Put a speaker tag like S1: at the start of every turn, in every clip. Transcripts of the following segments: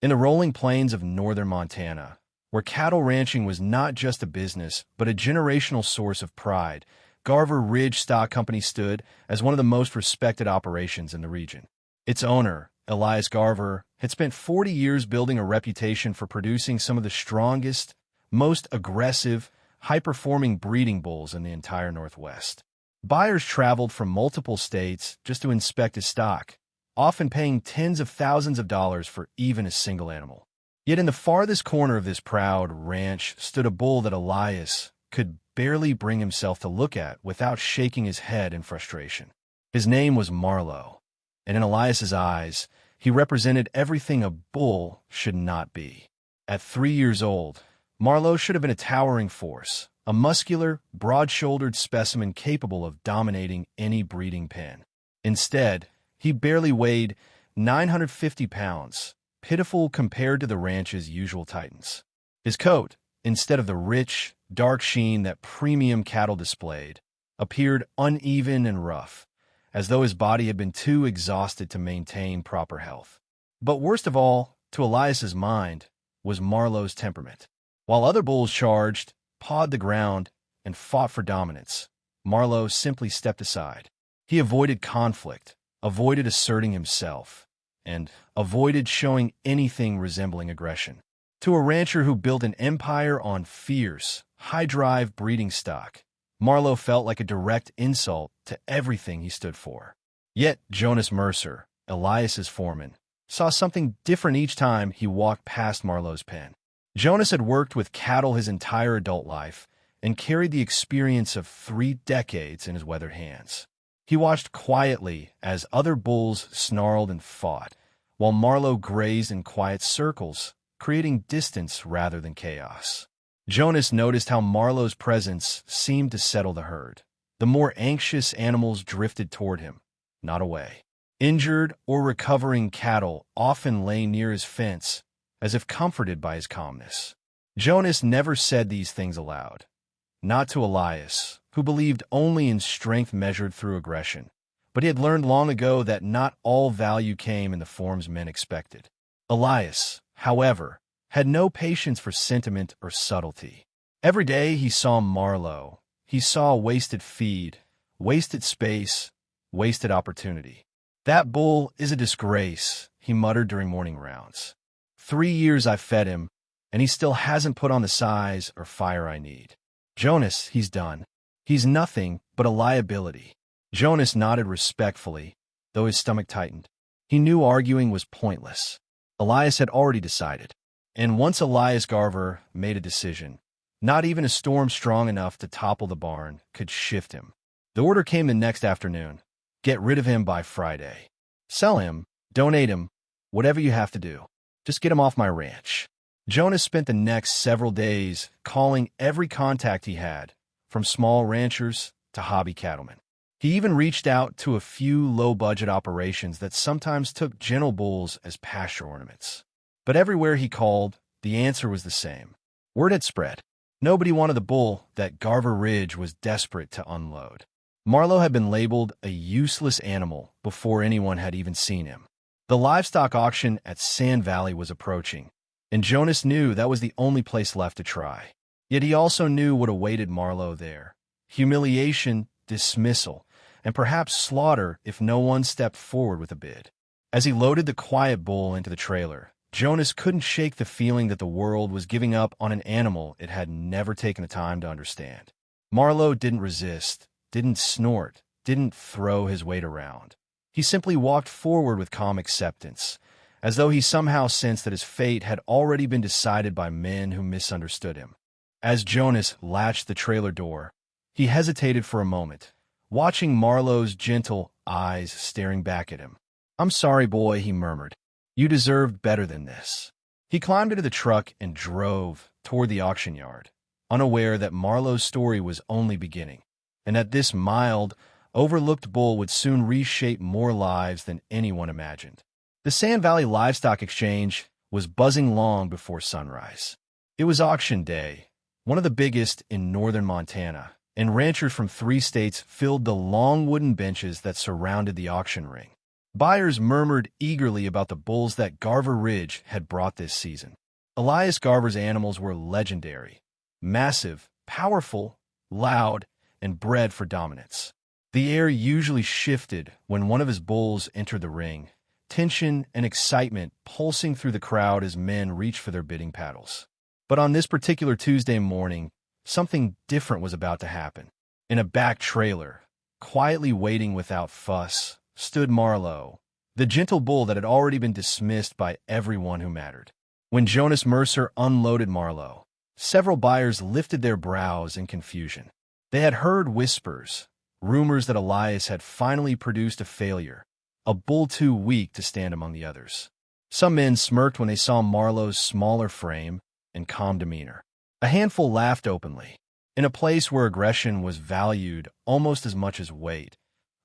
S1: In the rolling plains of northern Montana, where cattle ranching was not just a business, but a generational source of pride, Garver Ridge Stock Company stood as one of the most respected operations in the region. Its owner, Elias Garver, had spent 40 years building a reputation for producing some of the strongest, most aggressive, high-performing breeding bulls in the entire Northwest. Buyers traveled from multiple states just to inspect his stock, often paying tens of thousands of dollars for even a single animal. Yet in the farthest corner of this proud ranch stood a bull that Elias could barely bring himself to look at without shaking his head in frustration. His name was Marlowe, and in Elias's eyes, he represented everything a bull should not be. At 3 years old, Marlowe should have been a towering force, a muscular, broad-shouldered specimen capable of dominating any breeding pen. Instead, he barely weighed 950 pounds, pitiful compared to the ranch's usual titans. His coat, instead of the rich, dark sheen that premium cattle displayed, appeared uneven and rough, as though his body had been too exhausted to maintain proper health. But worst of all, to Elias's mind, was Marlowe's temperament. While other bulls charged, pawed the ground, and fought for dominance, Marlowe simply stepped aside. He avoided conflict, avoided asserting himself, and avoided showing anything resembling aggression. To a rancher who built an empire on fierce, high-drive breeding stock, Marlowe felt like a direct insult to everything he stood for. Yet Jonas Mercer, Elias's foreman, saw something different each time he walked past Marlowe's pen. Jonas had worked with cattle his entire adult life and carried the experience of 3 decades in his weathered hands. He watched quietly as other bulls snarled and fought, while Marlowe grazed in quiet circles, creating distance rather than chaos. Jonas noticed how Marlowe's presence seemed to settle the herd. The more anxious animals drifted toward him, not away. Injured or recovering cattle often lay near his fence, as if comforted by his calmness. Jonas never said these things aloud. Not to Elias, who believed only in strength measured through aggression, but he had learned long ago that not all value came in the forms men expected. Elias, however, had no patience for sentiment or subtlety. Every day he saw Marlowe. He saw wasted feed, wasted space, wasted opportunity. "That bull is a disgrace," he muttered during morning rounds. 3 years I've fed him, and he still hasn't put on the size or fire I need. Jonas, he's done. He's nothing but a liability." Jonas nodded respectfully, though his stomach tightened. He knew arguing was pointless. Elias had already decided. And once Elias Garver made a decision, not even a storm strong enough to topple the barn could shift him. The order came the next afternoon. Get rid of him by Friday. Sell him, donate him, whatever you have to do. Just get him off my ranch. Jonas spent the next several days calling every contact he had, from small ranchers to hobby cattlemen. He even reached out to a few low-budget operations that sometimes took gentle bulls as pasture ornaments. But everywhere he called, the answer was the same. Word had spread. Nobody wanted the bull that Garver Ridge was desperate to unload. Marlowe had been labeled a useless animal before anyone had even seen him. The livestock auction at Sand Valley was approaching, and Jonas knew that was the only place left to try. Yet he also knew what awaited Marlowe there: humiliation, dismissal, and perhaps slaughter if no one stepped forward with a bid. As he loaded the quiet bull into the trailer, Jonas couldn't shake the feeling that the world was giving up on an animal it had never taken the time to understand. Marlowe didn't resist, didn't snort, didn't throw his weight around. He simply walked forward with calm acceptance, as though he somehow sensed that his fate had already been decided by men who misunderstood him. As Jonas latched the trailer door, he hesitated for a moment, watching Marlowe's gentle eyes staring back at him. "I'm sorry, boy," he murmured. "You deserved better than this." He climbed into the truck and drove toward the auction yard, unaware that Marlowe's story was only beginning, and that this mild, overlooked bull would soon reshape more lives than anyone imagined. The Sand Valley Livestock Exchange was buzzing long before sunrise. It was auction day, one of the biggest in northern Montana, and ranchers from 3 states filled the long wooden benches that surrounded the auction ring. Buyers murmured eagerly about the bulls that Garver Ridge had brought this season. Elias Garver's animals were legendary, massive, powerful, loud, and bred for dominance. The air usually shifted when one of his bulls entered the ring, tension and excitement pulsing through the crowd as men reached for their bidding paddles. But on this particular Tuesday morning, something different was about to happen. In a back trailer, quietly waiting without fuss, stood Marlowe, the gentle bull that had already been dismissed by everyone who mattered. When Jonas Mercer unloaded Marlowe, several buyers lifted their brows in confusion. They had heard whispers, rumors that Elias had finally produced a failure, a bull too weak to stand among the others. Some men smirked when they saw Marlowe's smaller frame and calm demeanor. A handful laughed openly. In a place where aggression was valued almost as much as weight,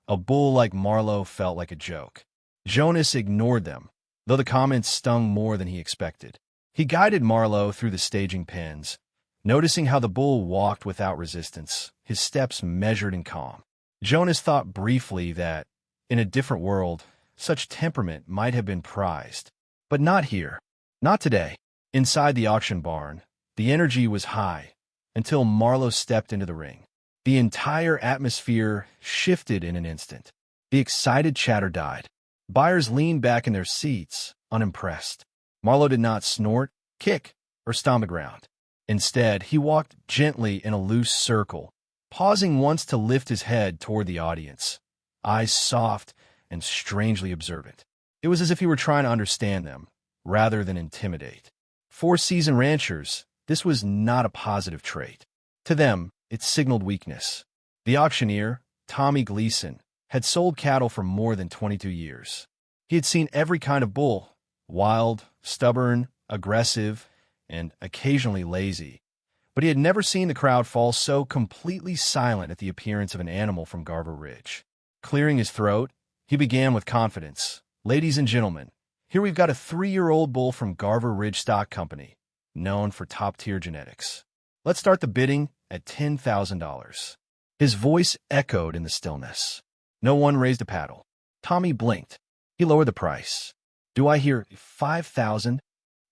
S1: a bull like Marlowe felt like a joke. Jonas ignored them, though the comments stung more than he expected. He guided Marlowe through the staging pens, noticing how the bull walked without resistance, his steps measured and calm. Jonas thought briefly that, in a different world, such temperament might have been prized. But not here. Not today. Inside the auction barn, the energy was high, until Marlowe stepped into the ring. The entire atmosphere shifted in an instant. The excited chatter died. Buyers leaned back in their seats, unimpressed. Marlowe did not snort, kick, or stomp the ground. Instead, he walked gently in a loose circle, pausing once to lift his head toward the audience, eyes soft and strangely observant. It was as if he were trying to understand them, rather than intimidate. For seasoned ranchers, this was not a positive trait. To them, it signaled weakness. The auctioneer, Tommy Gleason, had sold cattle for more than 22 years. He had seen every kind of bull, wild, stubborn, aggressive, and occasionally lazy. But he had never seen the crowd fall so completely silent at the appearance of an animal from Garver Ridge. Clearing his throat, he began with confidence. "Ladies and gentlemen, here we've got a 3-year-old bull from Garver Ridge Stock Company, known for top-tier genetics. Let's start the bidding at $10,000. His voice echoed in the stillness. No one raised a paddle. Tommy blinked. He lowered the price. "Do I hear 5,000?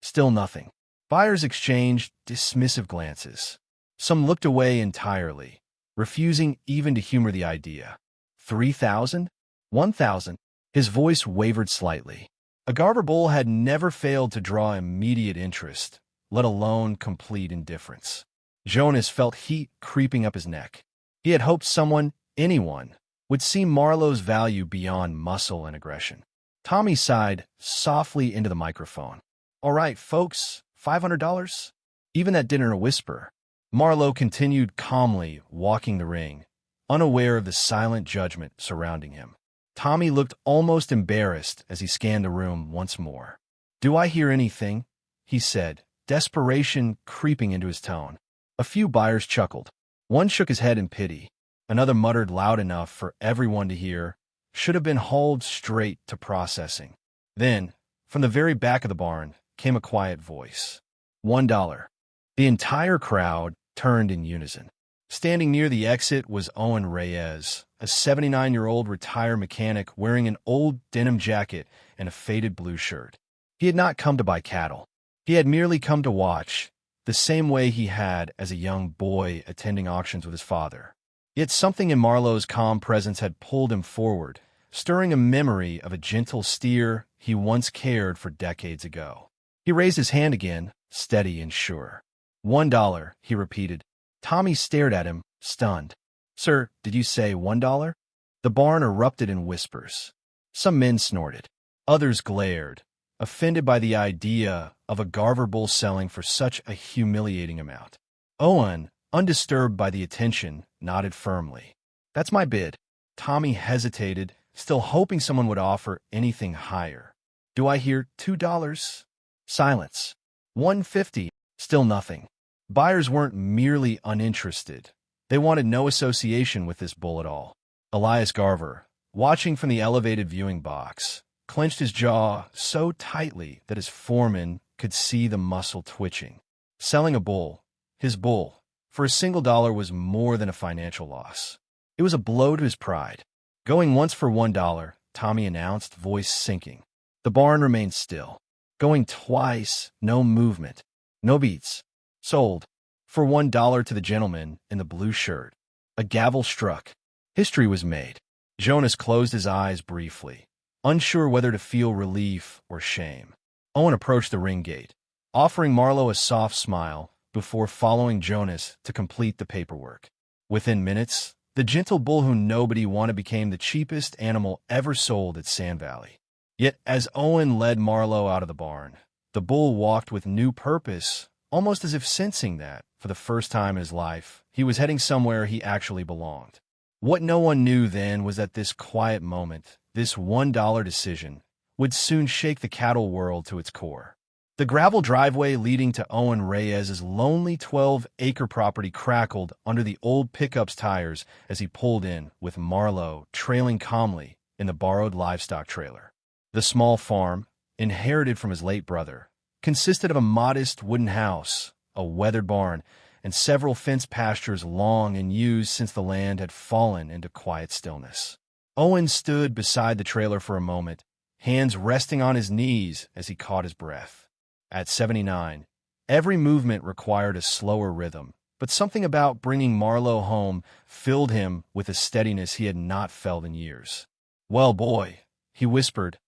S1: Still nothing. Buyers exchanged dismissive glances. Some looked away entirely, refusing even to humor the idea. 3,000? 1,000? His voice wavered slightly. A Garver bull had never failed to draw immediate interest, let alone complete indifference. Jonas felt heat creeping up his neck. He had hoped someone, anyone, would see Marlowe's value beyond muscle and aggression. Tommy sighed softly into the microphone. "All right, folks, $500? Even that didn't a whisper." Marlowe continued calmly walking the ring, unaware of the silent judgment surrounding him. Tommy looked almost embarrassed as he scanned the room once more. "Do I hear anything?" he said, desperation creeping into his tone. A few buyers chuckled. One shook his head in pity. Another muttered loud enough for everyone to hear, "Should have been hauled straight to processing." Then, from the very back of the barn, came a quiet voice. $1. The entire crowd turned in unison. Standing near the exit was Owen Reyes, a 79-year-old retired mechanic wearing an old denim jacket and a faded blue shirt. He had not come to buy cattle. He had merely come to watch, the same way he had as a young boy attending auctions with his father. Yet something in Marlowe's calm presence had pulled him forward, stirring a memory of a gentle steer he once cared for decades ago. He raised his hand again, steady and sure. $1, he repeated. Tommy stared at him, stunned. "Sir, did you say $1? The barn erupted in whispers. Some men snorted. Others glared, offended by the idea of a Garver bull selling for such a humiliating amount. Owen, undisturbed by the attention, nodded firmly. "That's my bid." Tommy hesitated, still hoping someone would offer anything higher. "Do I hear $2? Silence. $1.50. Still nothing. Buyers weren't merely uninterested. They wanted no association with this bull at all. Elias Garver, watching from the elevated viewing box, clenched his jaw so tightly that his foreman could see the muscle twitching. Selling a bull, his bull, for a single dollar was more than a financial loss. It was a blow to his pride. Going once for $1, Tommy announced, voice sinking. The barn remained still. Going twice, no movement. No beats. Sold. For $1 to the gentleman in the blue shirt. A gavel struck. History was made. Jonas closed his eyes briefly, unsure whether to feel relief or shame. Owen approached the ring gate, offering Marlowe a soft smile before following Jonas to complete the paperwork. Within minutes, the gentle bull who nobody wanted became the cheapest animal ever sold at Sand Valley. Yet as Owen led Marlowe out of the barn, the bull walked with new purpose, almost as if sensing that, for the first time in his life, he was heading somewhere he actually belonged. What no one knew then was that this quiet moment, this $1 decision, would soon shake the cattle world to its core. The gravel driveway leading to Owen Reyes's lonely 12-acre property crackled under the old pickup's tires as he pulled in, with Marlowe trailing calmly in the borrowed livestock trailer. The small farm, inherited from his late brother, consisted of a modest wooden house, a weathered barn, and several fenced pastures long unused since the land had fallen into quiet stillness. Owen stood beside the trailer for a moment, hands resting on his knees as he caught his breath. At 79, every movement required a slower rhythm, but something about bringing Marlowe home filled him with a steadiness he had not felt in years. "Well, boy," he whispered,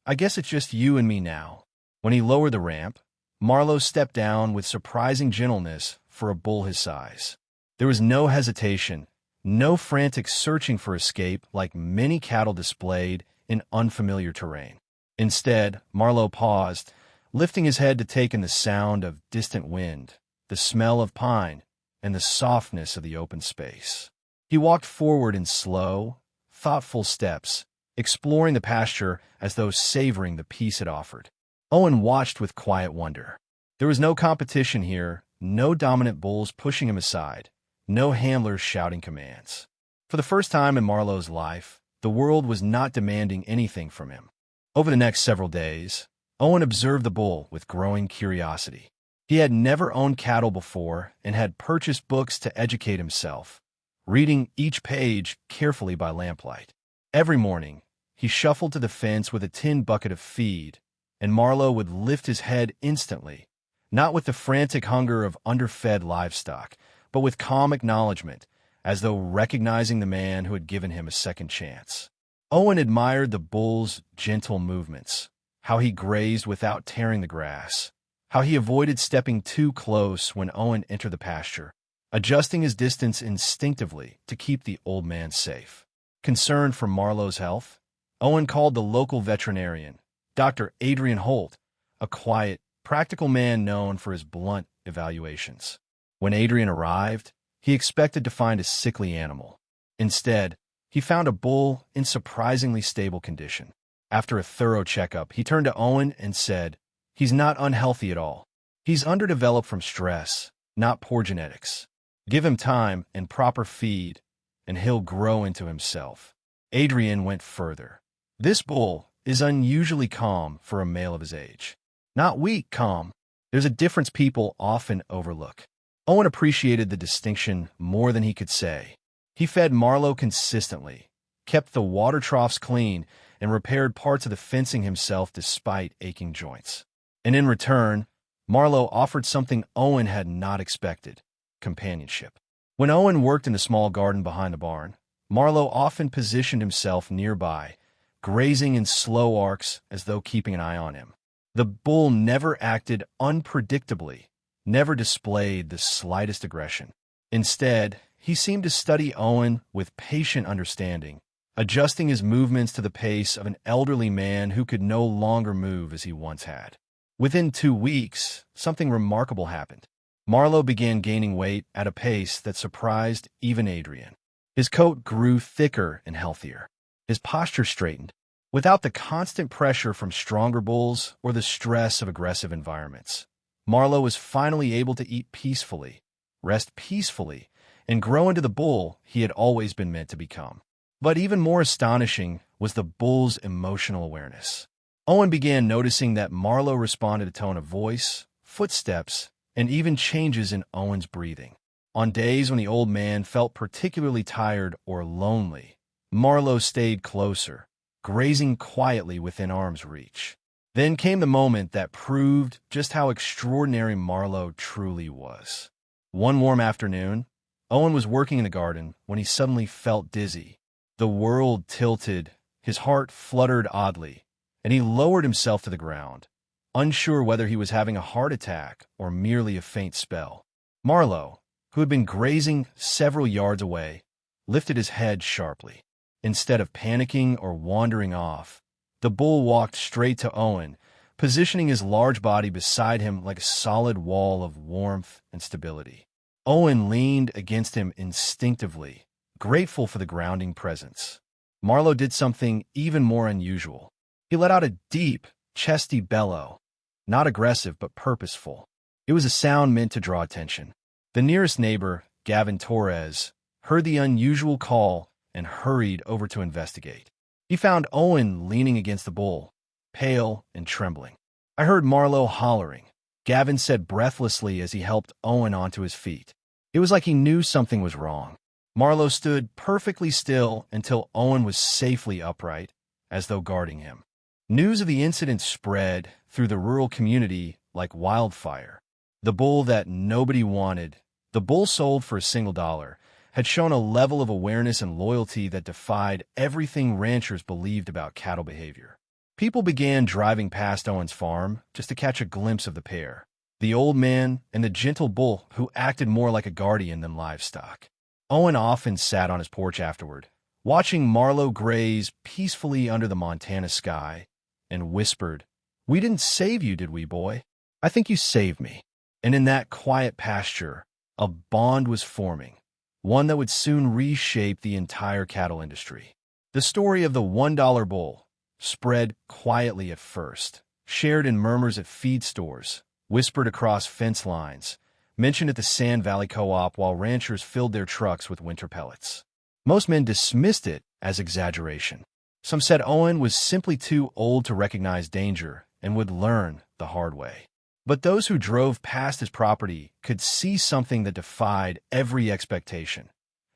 S1: "I guess it's just you and me now." When he lowered the ramp, Marlowe stepped down with surprising gentleness for a bull his size. There was no hesitation, no frantic searching for escape like many cattle displayed in unfamiliar terrain. Instead, Marlowe paused, lifting his head to take in the sound of distant wind, the smell of pine, and the softness of the open space. He walked forward in slow, thoughtful steps, exploring the pasture as though savoring the peace it offered. Owen watched with quiet wonder. There was no competition here, no dominant bulls pushing him aside, no handlers shouting commands. For the first time in Marlowe's life, the world was not demanding anything from him. Over the next several days, Owen observed the bull with growing curiosity. He had never owned cattle before and had purchased books to educate himself, reading each page carefully by lamplight. Every morning, he shuffled to the fence with a tin bucket of feed, and Marlowe would lift his head instantly, not with the frantic hunger of underfed livestock, but with calm acknowledgement, as though recognizing the man who had given him a second chance. Owen admired the bull's gentle movements, how he grazed without tearing the grass, how he avoided stepping too close when Owen entered the pasture, adjusting his distance instinctively to keep the old man safe. Concerned for Marlowe's health, Owen called the local veterinarian, Dr. Adrian Holt, a quiet, practical man known for his blunt evaluations. When Adrian arrived, he expected to find a sickly animal. Instead, he found a bull in surprisingly stable condition. After a thorough checkup, he turned to Owen and said, "He's not unhealthy at all. He's underdeveloped from stress, not poor genetics. Give him time and proper feed, and he'll grow into himself." Adrian went further. "This bull is unusually calm for a male of his age. Not weak calm. There's a difference people often overlook." Owen appreciated the distinction more than he could say. He fed Marlowe consistently, kept the water troughs clean, and repaired parts of the fencing himself despite aching joints. And in return, Marlowe offered something Owen had not expected: companionship. When Owen worked in the small garden behind the barn, Marlowe often positioned himself nearby, grazing in slow arcs as though keeping an eye on him. The bull never acted unpredictably, never displayed the slightest aggression. Instead, he seemed to study Owen with patient understanding, adjusting his movements to the pace of an elderly man who could no longer move as he once had. Within 2 weeks, something remarkable happened. Marlowe began gaining weight at a pace that surprised even Adrian. His coat grew thicker and healthier. His posture straightened. Without the constant pressure from stronger bulls or the stress of aggressive environments, Marlowe was finally able to eat peacefully, rest peacefully, and grow into the bull he had always been meant to become. But even more astonishing was the bull's emotional awareness. Owen began noticing that Marlowe responded to tone of voice, footsteps, and even changes in Owen's breathing. On days when the old man felt particularly tired or lonely, Marlowe stayed closer, grazing quietly within arm's reach. Then came the moment that proved just how extraordinary Marlowe truly was. One warm afternoon, Owen was working in the garden when he suddenly felt dizzy. The world tilted, his heart fluttered oddly, and he lowered himself to the ground, unsure whether he was having a heart attack or merely a faint spell. Marlowe, who had been grazing several yards away, lifted his head sharply. Instead of panicking or wandering off, the bull walked straight to Owen, positioning his large body beside him like a solid wall of warmth and stability. Owen leaned against him instinctively, grateful for the grounding presence. Marlowe did something even more unusual. He let out a deep, chesty bellow, not aggressive but purposeful. It was a sound meant to draw attention. The nearest neighbor, Gavin Torres, heard the unusual call and hurried over to investigate. He found Owen leaning against the bull, pale and trembling. "I heard Marlowe hollering," Gavin said breathlessly as he helped Owen onto his feet. It was like he knew something was wrong. Marlowe stood perfectly still until Owen was safely upright, as though guarding him. News of the incident spread through the rural community like wildfire. The bull that nobody wanted, the bull sold for $1, had shown a level of awareness and loyalty that defied everything ranchers believed about cattle behavior. People began driving past Owen's farm just to catch a glimpse of the pair, the old man and the gentle bull who acted more like a guardian than livestock. Owen often sat on his porch afterward, watching Marlowe graze peacefully under the Montana sky, and whispered, "We didn't save you, did we, boy? I think you saved me." And in that quiet pasture, a bond was forming, one that would soon reshape the entire cattle industry. The story of the $1 bull spread quietly at first, shared in murmurs at feed stores, whispered across fence lines, mentioned at the Sand Valley Co-op while ranchers filled their trucks with winter pellets. Most men dismissed it as exaggeration. Some said Owen was simply too old to recognize danger and would learn the hard way. But those who drove past his property could see something that defied every expectation.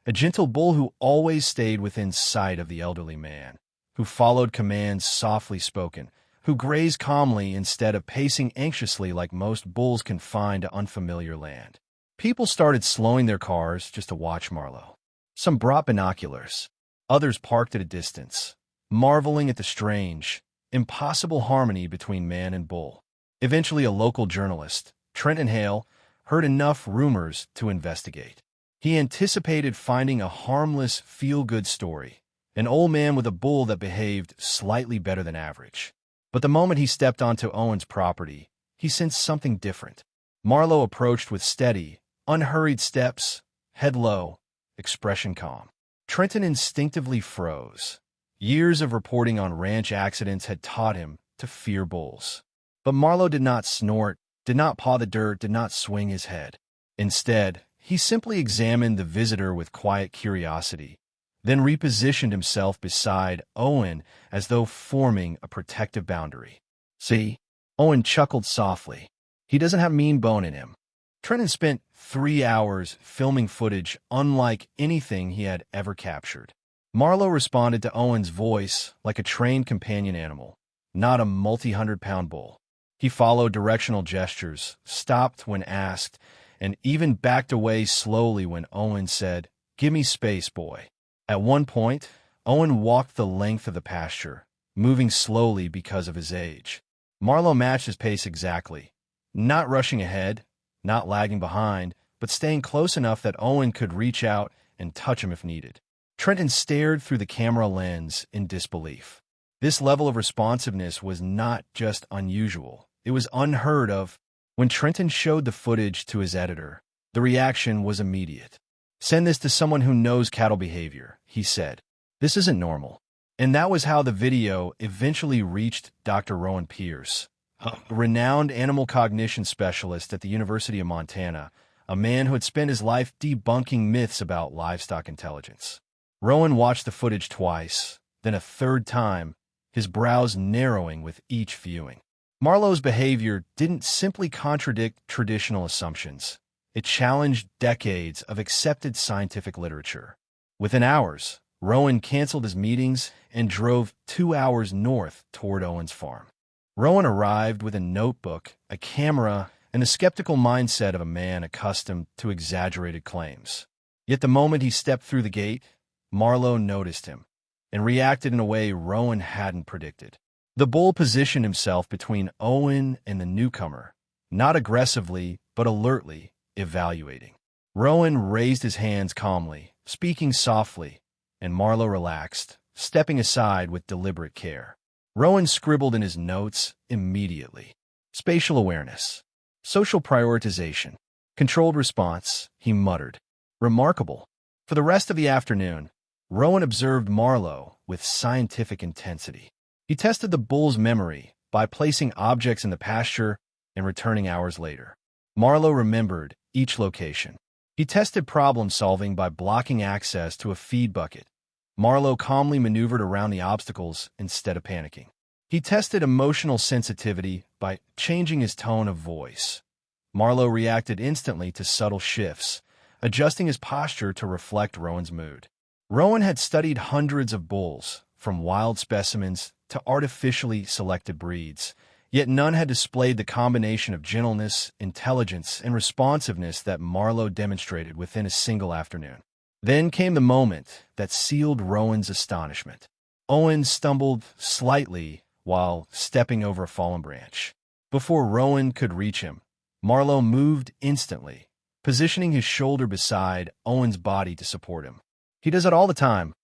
S1: A gentle bull who always stayed within sight of the elderly man, who followed commands softly spoken, who grazed calmly instead of pacing anxiously like most bulls confined to unfamiliar land. People started slowing their cars just to watch Marlowe. Some brought binoculars. Others parked at a distance, marveling at the strange, impossible harmony between man and bull. Eventually, a local journalist, Trenton Hale, heard enough rumors to investigate. He anticipated finding a harmless, feel-good story, an old man with a bull that behaved slightly better than average. But the moment he stepped onto Owen's property, he sensed something different. Marlowe approached with steady, unhurried steps, head low, expression calm. Trenton instinctively froze. Years of reporting on ranch accidents had taught him to fear bulls. But Marlowe did not snort, did not paw the dirt, did not swing his head. Instead, he simply examined the visitor with quiet curiosity, then repositioned himself beside Owen as though forming a protective boundary. "See?" Owen chuckled softly. "He doesn't have mean bone in him." Trenton spent 3 hours filming footage unlike anything he had ever captured. Marlowe responded to Owen's voice like a trained companion animal, not a multi-hundred-pound bull. He followed directional gestures, stopped when asked, and even backed away slowly when Owen said, "Give me space, boy." At one point, Owen walked the length of the pasture, moving slowly because of his age. Marlowe matched his pace exactly, not rushing ahead, not lagging behind, but staying close enough that Owen could reach out and touch him if needed. Trenton stared through the camera lens in disbelief. This level of responsiveness was not just unusual, it was unheard of. When Trenton showed the footage to his editor, the reaction was immediate. "Send this to someone who knows cattle behavior," he said. "This isn't normal." And that was how the video eventually reached Dr. Rowan Pierce, a renowned animal cognition specialist at the University of Montana, a man who had spent his life debunking myths about livestock intelligence. Rowan watched the footage twice, then a third time, his brows narrowing with each viewing. Marlowe's behavior didn't simply contradict traditional assumptions. It challenged decades of accepted scientific literature. Within hours, Rowan canceled his meetings and drove 2 hours north toward Owen's farm. Rowan arrived with a notebook, a camera, and the skeptical mindset of a man accustomed to exaggerated claims. Yet the moment he stepped through the gate, Marlowe noticed him and reacted in a way Rowan hadn't predicted. The bull positioned himself between Owen and the newcomer, not aggressively, but alertly, evaluating. Rowan raised his hands calmly, speaking softly, and Marlowe relaxed, stepping aside with deliberate care. Rowan scribbled in his notes immediately. Spatial awareness. Social prioritization. Controlled response, he muttered. Remarkable. For the rest of the afternoon, Rowan observed Marlowe with scientific intensity. He tested the bull's memory by placing objects in the pasture and returning hours later. Marlowe remembered each location. He tested problem-solving by blocking access to a feed bucket. Marlowe calmly maneuvered around the obstacles instead of panicking. He tested emotional sensitivity by changing his tone of voice. Marlowe reacted instantly to subtle shifts, adjusting his posture to reflect Rowan's mood. Rowan had studied hundreds of bulls, from wild specimens to artificially selected breeds, yet none had displayed the combination of gentleness, intelligence, and responsiveness that Marlowe demonstrated within a single afternoon. Then came the moment that sealed Rowan's astonishment. Owen stumbled slightly while stepping over a fallen branch. Before Rowan could reach him, Marlowe moved instantly, positioning his shoulder beside Owen's body to support him. "He does it all the time,"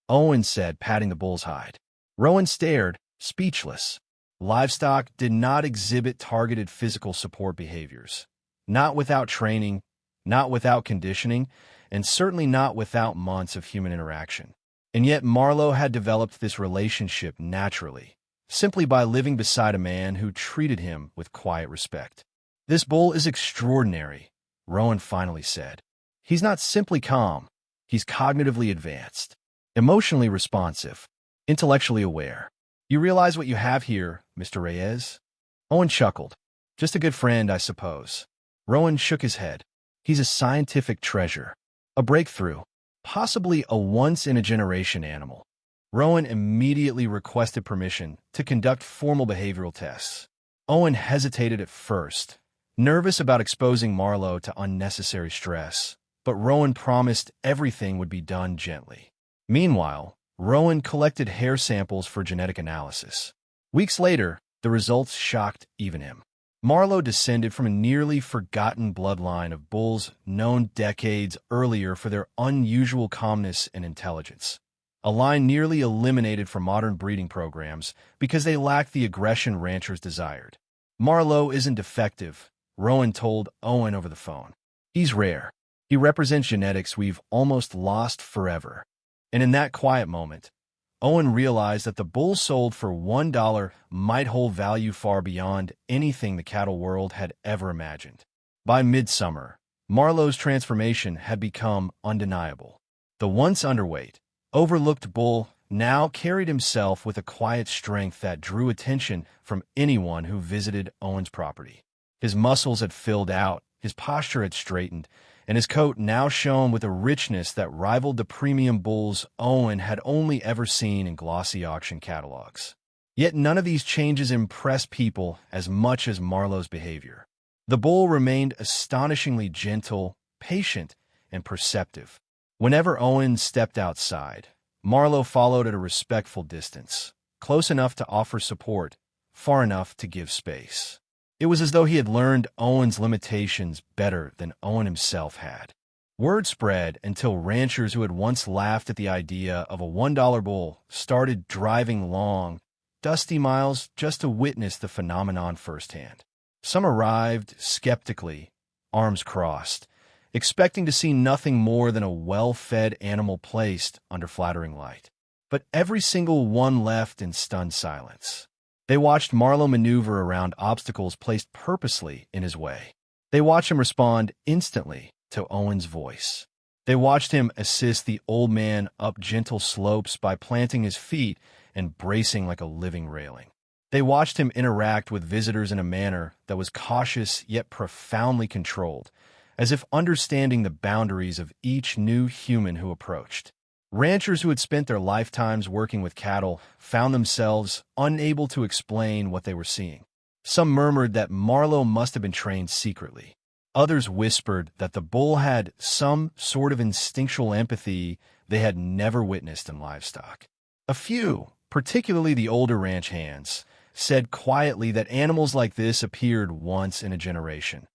S1: Owen said, patting the bull's hide. Rowan stared, speechless. Livestock did not exhibit targeted physical support behaviors. Not without training, not without conditioning, and certainly not without months of human interaction. And yet Marlowe had developed this relationship naturally, simply by living beside a man who treated him with quiet respect. "This bull is extraordinary," Rowan finally said. "He's not simply calm, he's cognitively advanced, emotionally responsive, intellectually aware. You realize what you have here, Mr. Reyes?" Owen chuckled. "Just a good friend, I suppose." Rowan shook his head. "He's a scientific treasure. A breakthrough, possibly a once-in-a-generation animal." Rowan immediately requested permission to conduct formal behavioral tests. Owen hesitated at first, nervous about exposing Marlowe to unnecessary stress, but Rowan promised everything would be done gently. Meanwhile, Rowan collected hair samples for genetic analysis. Weeks later, the results shocked even him. Marlowe descended from a nearly forgotten bloodline of bulls known decades earlier for their unusual calmness and intelligence, a line nearly eliminated from modern breeding programs because they lacked the aggression ranchers desired. "Marlowe isn't defective," Rowan told Owen over the phone. "He's rare. He represents genetics we've almost lost forever." And in that quiet moment, Owen realized that the bull sold for $1 might hold value far beyond anything the cattle world had ever imagined. By midsummer, Marlowe's transformation had become undeniable. The once underweight, overlooked bull now carried himself with a quiet strength that drew attention from anyone who visited Owen's property. His muscles had filled out, his posture had straightened, and his coat now shone with a richness that rivaled the premium bulls Owen had only ever seen in glossy auction catalogs. Yet none of these changes impressed people as much as Marlowe's behavior. The bull remained astonishingly gentle, patient, and perceptive. Whenever Owen stepped outside, Marlowe followed at a respectful distance, close enough to offer support, far enough to give space. It was as though he had learned Owen's limitations better than Owen himself had. Word spread until ranchers who had once laughed at the idea of a $1 bull started driving long, dusty miles just to witness the phenomenon firsthand. Some arrived skeptically, arms crossed, expecting to see nothing more than a well-fed animal placed under flattering light. But every single one left in stunned silence. They watched Marlowe maneuver around obstacles placed purposely in his way. They watched him respond instantly to Owen's voice. They watched him assist the old man up gentle slopes by planting his feet and bracing like a living railing. They watched him interact with visitors in a manner that was cautious yet profoundly controlled, as if understanding the boundaries of each new human who approached. Ranchers who had spent their lifetimes working with cattle found themselves unable to explain what they were seeing. Some murmured that Marlowe must have been trained secretly. Others whispered that the bull had some sort of instinctual empathy they had never witnessed in livestock. A few, particularly the older ranch hands, said quietly that animals like this appeared once in a generation,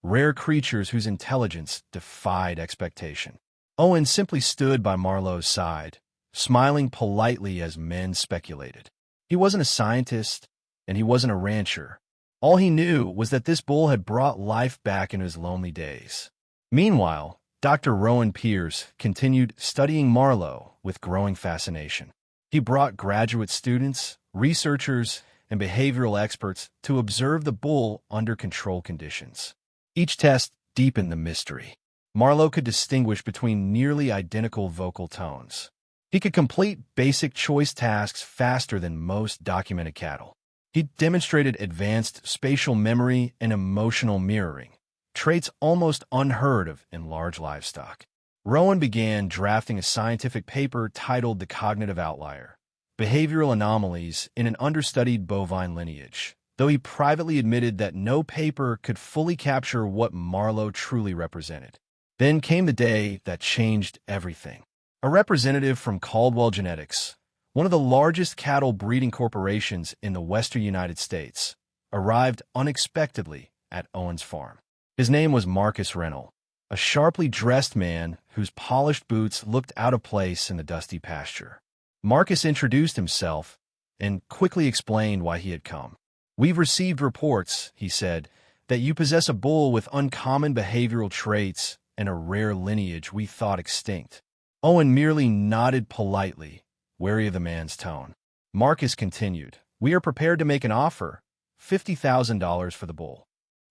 S1: rare creatures whose intelligence defied expectation. Owen simply stood by Marlowe's side, smiling politely as men speculated. He wasn't a scientist, and he wasn't a rancher. All he knew was that this bull had brought life back in his lonely days. Meanwhile, Dr. Rowan Pierce continued studying Marlowe with growing fascination. He brought graduate students, researchers, and behavioral experts to observe the bull under control conditions. Each test deepened the mystery. Marlowe could distinguish between nearly identical vocal tones. He could complete basic choice tasks faster than most documented cattle. He demonstrated advanced spatial memory and emotional mirroring, traits almost unheard of in large livestock. Rowan began drafting a scientific paper titled The Cognitive Outlier: Behavioral Anomalies in an Understudied Bovine Lineage, though he privately admitted that no paper could fully capture what Marlowe truly represented. Then came the day that changed everything. A representative from Caldwell Genetics, one of the largest cattle breeding corporations in the western United States, arrived unexpectedly at Owen's farm. His name was Marcus Reynolds, a sharply dressed man whose polished boots looked out of place in the dusty pasture. Marcus introduced himself and quickly explained why he had come. "We've received reports," he said, "that you possess a bull with uncommon behavioral traits and a rare lineage we thought extinct." Owen merely nodded politely, wary of the man's tone. Marcus continued, "We are prepared to make an offer, $50,000 for the bull."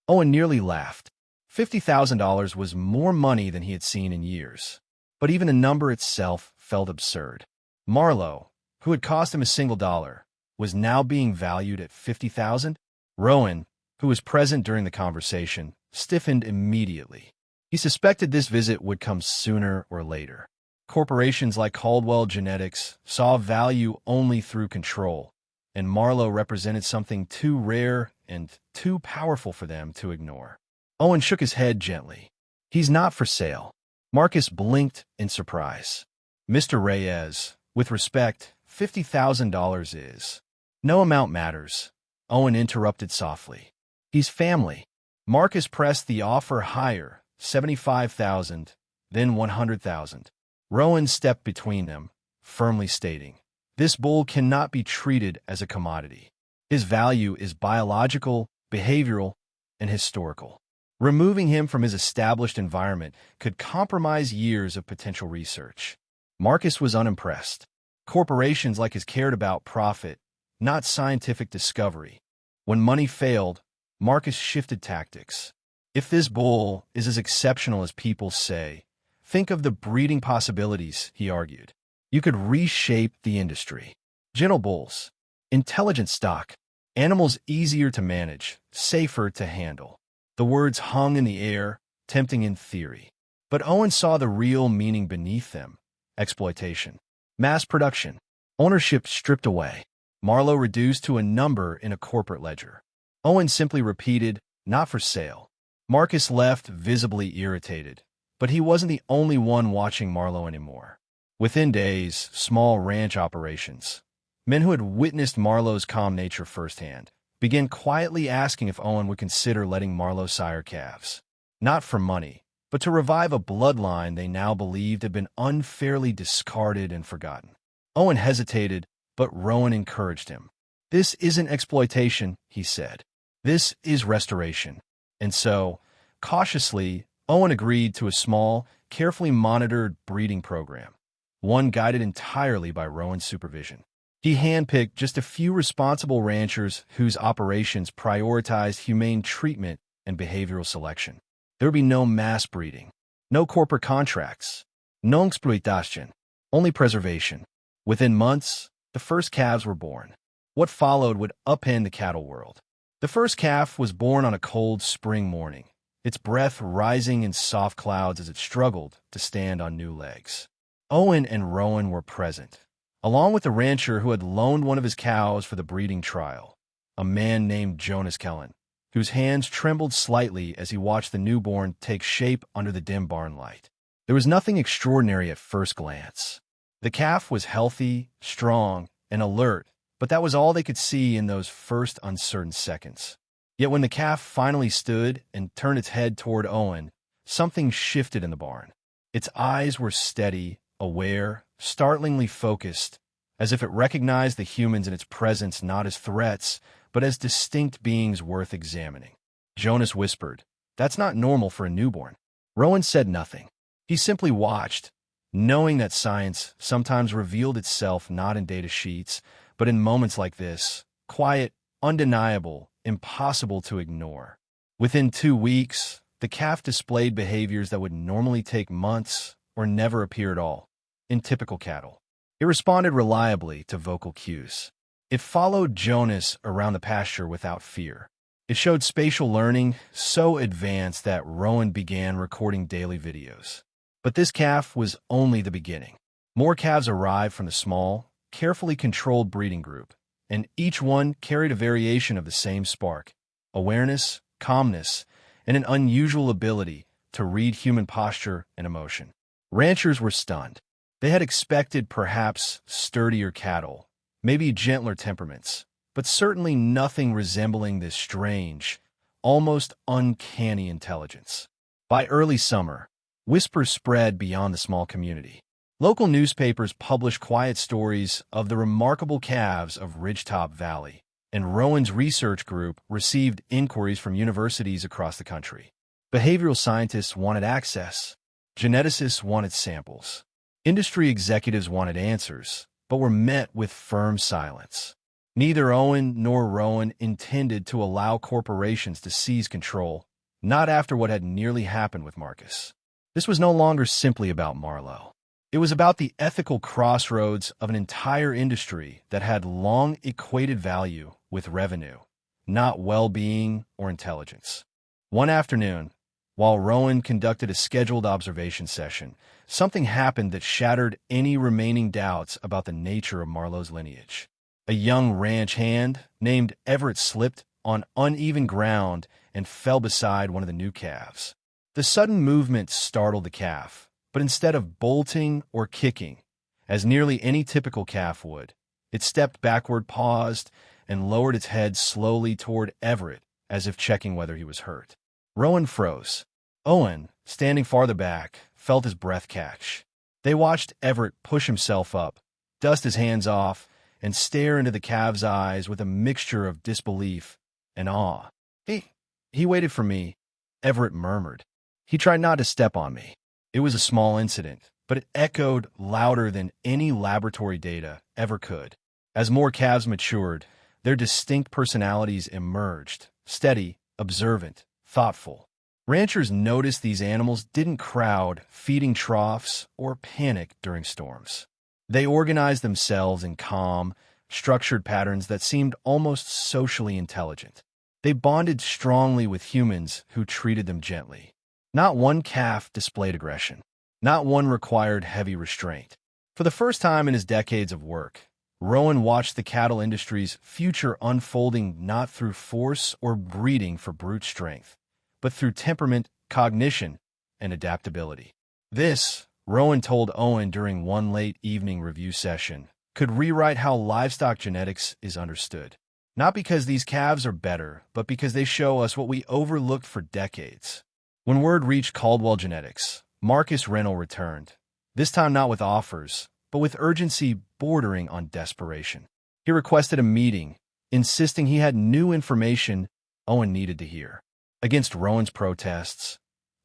S1: Owen nearly laughed. $50,000 was more money than he had seen in years. But even the number itself felt absurd. Marlowe, who had cost him a single dollar, was now being valued at $50,000. Rowan, who was present during the conversation, stiffened immediately. He suspected this visit would come sooner or later. Corporations like Caldwell Genetics saw value only through control, and Marlowe represented something too rare and too powerful for them to ignore. Owen shook his head gently. "He's not for sale." Marcus blinked in surprise. "Mr. Reyes, with respect, $50,000 is—" "No amount matters," Owen interrupted softly. "He's family." Marcus pressed the offer higher, $75,000, then $100,000. Rowan stepped between them, firmly stating, "This bull cannot be treated as a commodity. His value is biological, behavioral, and historical. Removing him from his established environment could compromise years of potential research." Marcus was unimpressed. Corporations like his cared about profit, not scientific discovery. When money failed, Marcus shifted tactics. "If this bull is as exceptional as people say, think of the breeding possibilities," he argued. "You could reshape the industry. Gentle bulls, intelligent stock, animals easier to manage, safer to handle." The words hung in the air, tempting in theory. But Owen saw the real meaning beneath them: exploitation, mass production, ownership stripped away, Marlowe reduced to a number in a corporate ledger. Owen simply repeated, "Not for sale." Marcus left visibly irritated, but he wasn't the only one watching Marlowe anymore. Within days, small ranch operations, men who had witnessed Marlowe's calm nature firsthand, began quietly asking if Owen would consider letting Marlowe sire calves. Not for money, but to revive a bloodline they now believed had been unfairly discarded and forgotten. Owen hesitated, but Rowan encouraged him. "This isn't exploitation," he said. "This is restoration." And so, cautiously, Owen agreed to a small, carefully monitored breeding program, one guided entirely by Rowan's supervision. He handpicked just a few responsible ranchers whose operations prioritized humane treatment and behavioral selection. There would be no mass breeding, no corporate contracts, no exploitation, only preservation. Within months, the first calves were born. What followed would upend the cattle world. The first calf was born on a cold spring morning, its breath rising in soft clouds as it struggled to stand on new legs. Owen and Rowan were present, along with the rancher who had loaned one of his cows for the breeding trial, a man named Jonas Kellen, whose hands trembled slightly as he watched the newborn take shape under the dim barn light. There was nothing extraordinary at first glance. The calf was healthy, strong, and alert, but that was all they could see in those first uncertain seconds. Yet when the calf finally stood and turned its head toward Owen, something shifted in the barn. Its eyes were steady, aware, startlingly focused, as if it recognized the humans in its presence not as threats, but as distinct beings worth examining. Jonas whispered, "That's not normal for a newborn." Rowan said nothing. He simply watched, knowing that science sometimes revealed itself not in data sheets, but in moments like this, quiet, undeniable, impossible to ignore. Within 2 weeks, the calf displayed behaviors that would normally take months or never appear at all. In typical cattle, it responded reliably to vocal cues. It followed Jonas around the pasture without fear. It showed spatial learning so advanced that Rowan began recording daily videos. But this calf was only the beginning. More calves arrived from the small, carefully controlled breeding group, and each one carried a variation of the same spark: awareness, calmness, and an unusual ability to read human posture and emotion. Ranchers were stunned. They had expected perhaps sturdier cattle, maybe gentler temperaments, but certainly nothing resembling this strange, almost uncanny intelligence. By early summer, whispers spread beyond the small community. Local newspapers published quiet stories of the remarkable calves of Ridgetop Valley, and Rowan's research group received inquiries from universities across the country. Behavioral scientists wanted access. Geneticists wanted samples. Industry executives wanted answers, but were met with firm silence. Neither Owen nor Rowan intended to allow corporations to seize control, not after what had nearly happened with Marcus. This was no longer simply about Marlowe. It was about the ethical crossroads of an entire industry that had long equated value with revenue, not well-being or intelligence. One afternoon, while Rowan conducted a scheduled observation session, something happened that shattered any remaining doubts about the nature of Marlowe's lineage. A young ranch hand named Everett slipped on uneven ground and fell beside one of the new calves. The sudden movement startled the calf, but instead of bolting or kicking, as nearly any typical calf would, it stepped backward, paused, and lowered its head slowly toward Everett, as if checking whether he was hurt. Rowan froze. Owen, standing farther back, felt his breath catch. They watched Everett push himself up, dust his hands off, and stare into the calf's eyes with a mixture of disbelief and awe. He waited for me," Everett murmured. "He tried not to step on me." It was a small incident, but it echoed louder than any laboratory data ever could. As more calves matured, their distinct personalities emerged: steady, observant, thoughtful. Ranchers noticed these animals didn't crowd feeding troughs or panic during storms. They organized themselves in calm, structured patterns that seemed almost socially intelligent. They bonded strongly with humans who treated them gently. Not one calf displayed aggression. Not one required heavy restraint. For the first time in his decades of work, Rowan watched the cattle industry's future unfolding not through force or breeding for brute strength, but through temperament, cognition, and adaptability. This, Rowan told Owen during one late evening review session, could rewrite how livestock genetics is understood. Not because these calves are better, but because they show us what we overlooked for decades. When word reached Caldwell Genetics, Marcus Reynolds returned, this time not with offers, but with urgency bordering on desperation. He requested a meeting, insisting he had new information Owen needed to hear. Against Rowan's protests,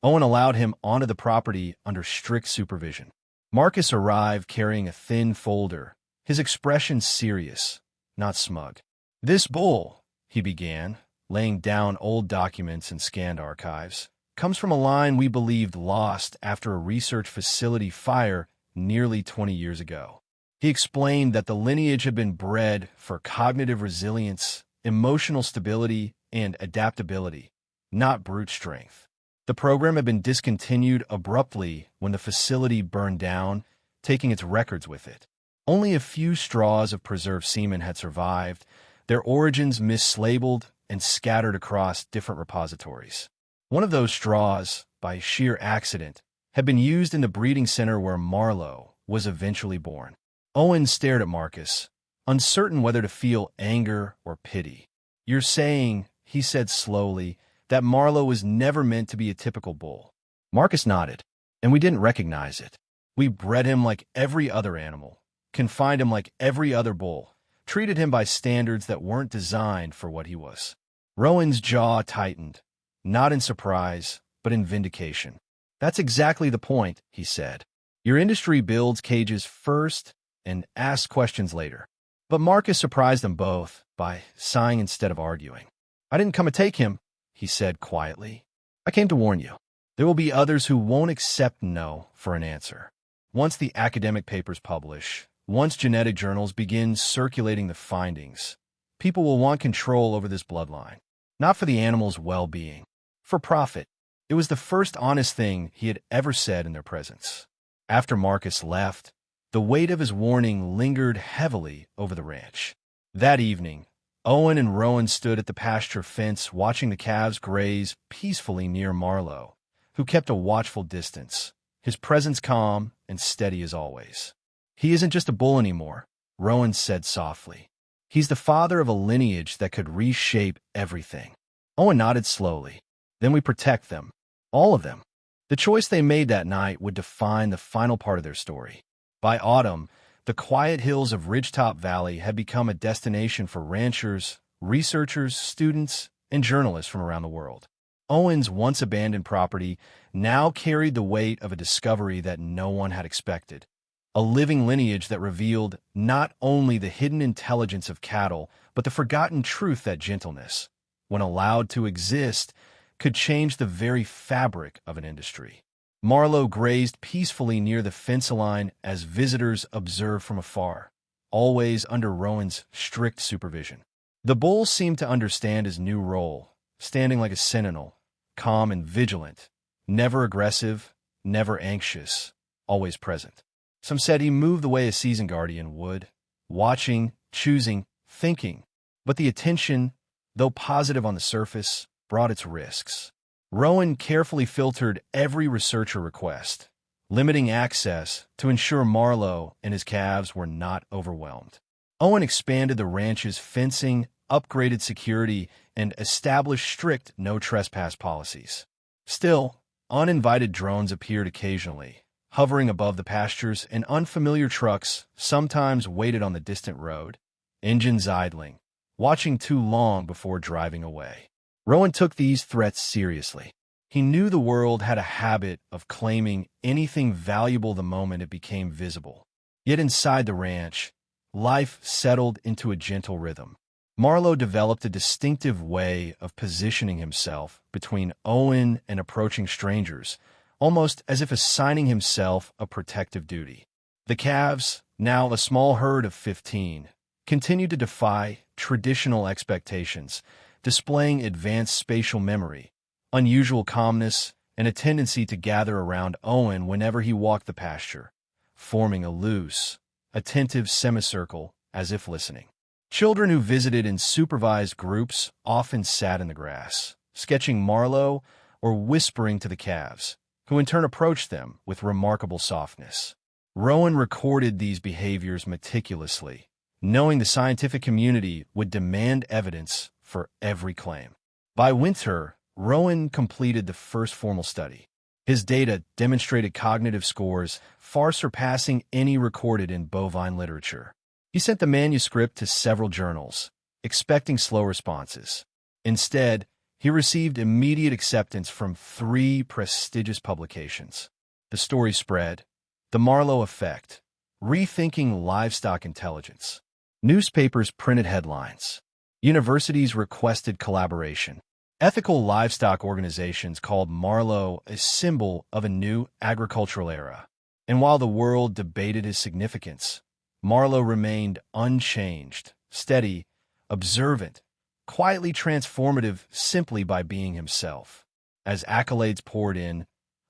S1: Owen allowed him onto the property under strict supervision. Marcus arrived carrying a thin folder, his expression serious, not smug. "This bull," he began, laying down old documents and scanned archives, "comes from a line we believed lost after a research facility fire nearly 20 years ago." He explained that the lineage had been bred for cognitive resilience, emotional stability, and adaptability, not brute strength. The program had been discontinued abruptly when the facility burned down, taking its records with it. Only a few straws of preserved semen had survived, their origins mislabeled and scattered across different repositories. One of those straws, by sheer accident, had been used in the breeding center where Marlowe was eventually born. Owen stared at Marcus, uncertain whether to feel anger or pity. "You're saying," he said slowly, "that Marlowe was never meant to be a typical bull." Marcus nodded, "And we didn't recognize it. We bred him like every other animal, confined him like every other bull, treated him by standards that weren't designed for what he was." Rowan's jaw tightened, not in surprise, but in vindication. "That's exactly the point," he said. "Your industry builds cages first and asks questions later." But Marcus surprised them both by sighing instead of arguing. "I didn't come to take him," he said quietly. "I came to warn you. There will be others who won't accept no for an answer. Once the academic papers publish, once genetic journals begin circulating the findings, people will want control over this bloodline. Not for the animal's well-being, for profit." It was the first honest thing he had ever said in their presence. After Marcus left, the weight of his warning lingered heavily over the ranch. That evening, Owen and Rowan stood at the pasture fence watching the calves graze peacefully near Marlowe, who kept a watchful distance, his presence calm and steady as always. "He isn't just a bull anymore," Rowan said softly. "He's the father of a lineage that could reshape everything." Owen nodded slowly. "Then we protect them. All of them." The choice they made that night would define the final part of their story. By autumn, the quiet hills of Ridgetop Valley had become a destination for ranchers, researchers, students, and journalists from around the world. Owen's once abandoned property now carried the weight of a discovery that no one had expected. A living lineage that revealed not only the hidden intelligence of cattle, but the forgotten truth that gentleness, when allowed to exist, could change the very fabric of an industry. Marlowe grazed peacefully near the fence line as visitors observed from afar, always under Rowan's strict supervision. The bull seemed to understand his new role, standing like a sentinel, calm and vigilant, never aggressive, never anxious, always present. Some said he moved the way a seasoned guardian would, watching, choosing, thinking, but the attention, though positive on the surface, brought its risks. Rowan carefully filtered every researcher request, limiting access to ensure Marlowe and his calves were not overwhelmed. Owen expanded the ranch's fencing, upgraded security, and established strict no-trespass policies. Still, uninvited drones appeared occasionally, hovering above the pastures, and unfamiliar trucks sometimes waited on the distant road, engines idling, watching too long before driving away. Rowan took these threats seriously. He knew the world had a habit of claiming anything valuable the moment it became visible. Yet inside the ranch, life settled into a gentle rhythm. Marlowe developed a distinctive way of positioning himself between Owen and approaching strangers, almost as if assigning himself a protective duty. The calves, now a small herd of 15, continued to defy traditional expectations, displaying advanced spatial memory, unusual calmness, and a tendency to gather around Owen whenever he walked the pasture, forming a loose, attentive semicircle as if listening. Children who visited in supervised groups often sat in the grass, sketching Marlowe or whispering to the calves, who in turn approached them with remarkable softness. Rowan recorded these behaviors meticulously, knowing the scientific community would demand evidence for every claim. By winter, Rowan completed the first formal study. His data demonstrated cognitive scores far surpassing any recorded in bovine literature. He sent the manuscript to several journals, expecting slow responses. Instead, he received immediate acceptance from 3 prestigious publications. The story spread: The Marlowe Effect, Rethinking Livestock Intelligence. Newspapers printed headlines. Universities requested collaboration. Ethical livestock organizations called Marlowe a symbol of a new agricultural era. And while the world debated his significance, Marlowe remained unchanged, steady, observant, quietly transformative simply by being himself. As accolades poured in,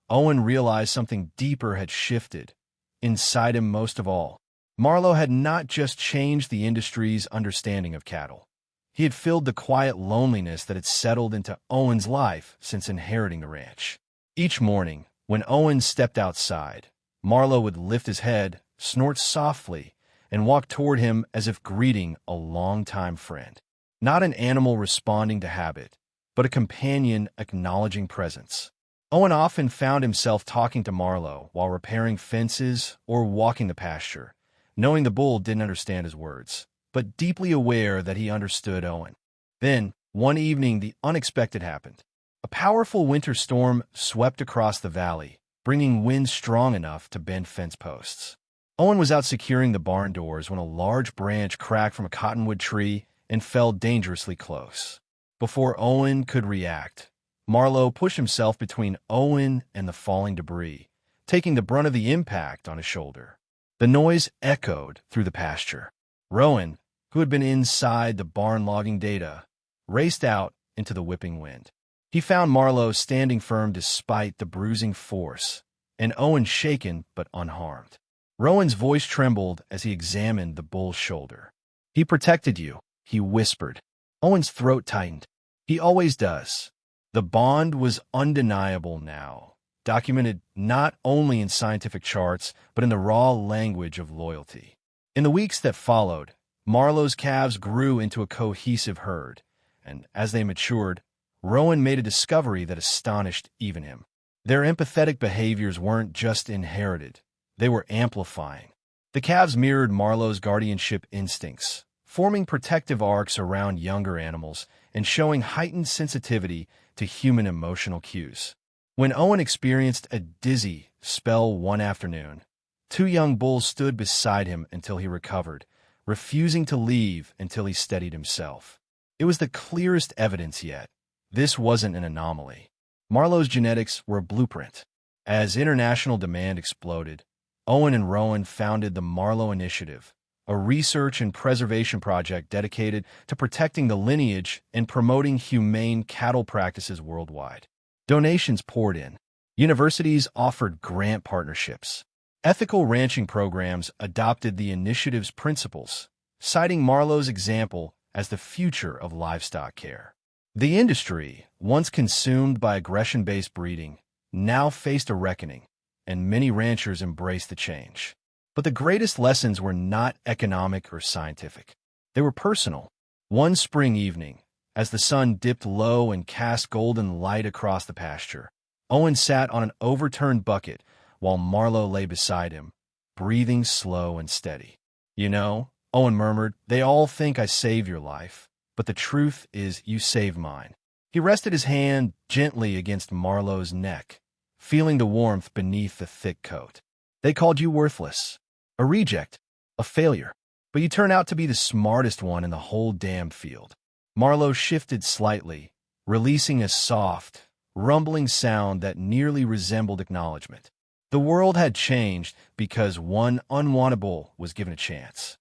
S1: Owen realized something deeper had shifted. inside him most of all. Marlowe had not just changed the industry's understanding of cattle. He had filled the quiet loneliness that had settled into Owen's life since inheriting the ranch. Each morning, when Owen stepped outside, Marlowe would lift his head, snort softly, and walk toward him as if greeting a longtime friend. Not an animal responding to habit, but a companion acknowledging presence. Owen often found himself talking to Marlowe while repairing fences or walking the pasture, knowing the bull didn't understand his words, but deeply aware that he understood Owen. Then, one evening, the unexpected happened. A powerful winter storm swept across the valley, bringing winds strong enough to bend fence posts. Owen was out securing the barn doors when a large branch cracked from a cottonwood tree and fell dangerously close. Before Owen could react, Marlowe pushed himself between Owen and the falling debris, taking the brunt of the impact on his shoulder. The noise echoed through the pasture. Rowan, who had been inside the barn logging data, raced out into the whipping wind. He found Marlowe standing firm despite the bruising force, and Owen shaken but unharmed. Rowan's voice trembled as he examined the bull's shoulder. "He protected you," he whispered. Owen's throat tightened. "He always does." The bond was undeniable now, documented not only in scientific charts, but in the raw language of loyalty. In the weeks that followed, Marlowe's calves grew into a cohesive herd, and as they matured, Rowan made a discovery that astonished even him. Their empathetic behaviors weren't just inherited, they were amplifying. The calves mirrored Marlowe's guardianship instincts, forming protective arcs around younger animals and showing heightened sensitivity to human emotional cues. When Owen experienced a dizzy spell one afternoon, two young bulls stood beside him until he recovered, refusing to leave until he steadied himself. It was the clearest evidence yet. This wasn't an anomaly. Marlowe's genetics were a blueprint. As international demand exploded, Owen and Rowan founded the Marlowe Initiative, a research and preservation project dedicated to protecting the lineage and promoting humane cattle practices worldwide. Donations poured in. Universities offered grant partnerships. Ethical ranching programs adopted the initiative's principles, citing Marlowe's example as the future of livestock care. The industry, once consumed by aggression-based breeding, now faced a reckoning, and many ranchers embraced the change. But the greatest lessons were not economic or scientific. They were personal. One spring evening, as the sun dipped low and cast golden light across the pasture, Owen sat on an overturned bucket while Marlowe lay beside him, breathing slow and steady. "You know," Owen murmured, "they all think I saved your life, but the truth is you saved mine." He rested his hand gently against Marlowe's neck, feeling the warmth beneath the thick coat. "They called you worthless, a reject, a failure, but you turn out to be the smartest one in the whole damn field." Marlowe shifted slightly, releasing a soft, rumbling sound that nearly resembled acknowledgement. The world had changed because one unwanted bull was given a chance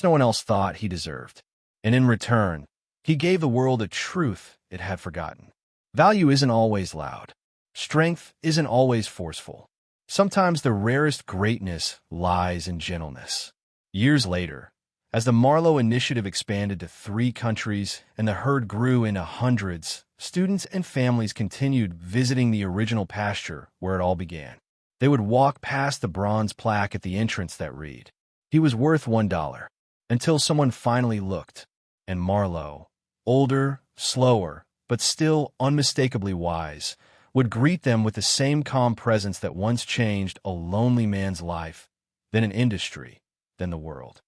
S1: no one else thought he deserved. And in return, he gave the world a truth it had forgotten. Value isn't always loud. Strength isn't always forceful. Sometimes the rarest greatness lies in gentleness. Years later, as the Marlowe Initiative expanded to 3 countries and the herd grew into hundreds, students and families continued visiting the original pasture where it all began. They would walk past the bronze plaque at the entrance that read, "He was worth $1," until someone finally looked, and Marlowe, older, slower, but still unmistakably wise, would greet them with the same calm presence that once changed a lonely man's life, then an industry, then the world.